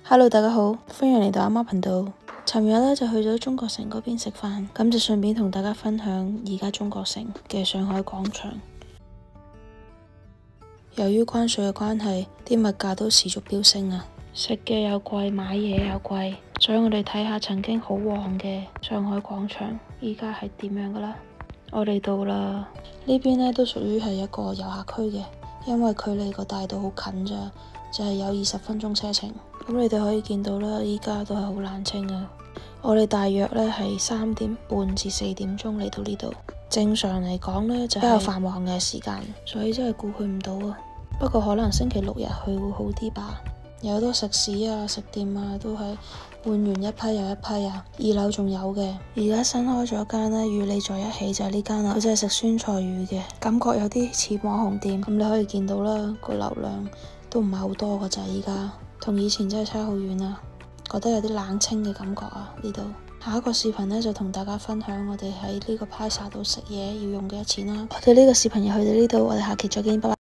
Hello， 大家好，歡迎嚟到阿媽頻道。尋日呢就去咗中國城嗰邊食飯，咁就順便同大家分享而家中國城嘅上海廣場。由於關稅嘅關係，啲物價都持續飆升啊，食嘅又貴，買嘢又貴，所以我哋睇下曾經好旺嘅上海廣場，而家係點樣噶啦？我哋到啦，呢邊呢都屬於係一個遊客區嘅，因為距離個大道好近咋，就係有20分鐘車程。咁你哋可以見到啦，依家都係好冷清啊。我哋大約呢係3點半至4點鐘嚟到呢度。正常嚟講呢，就比較繁忙嘅時間，所以真係顧佢唔到啊。不過可能星期6日去會好啲吧。有好多食肆啊、食店啊，都係換完一批又一批啊。2樓仲有嘅，而家新開咗間呢，與你在一起就係呢間啦。佢就係食酸菜魚嘅，感覺有啲似網紅店。咁你可以見到啦，個流量都唔係好多噶咋，依家同以前真係差好遠啊。覺得有啲冷清嘅感覺啊呢度。下一個視頻呢，就同大家分享我哋喺呢個 Plaza 度食嘢要用幾多錢啦。我哋呢個視頻又去到呢度，我哋下期再見，拜拜。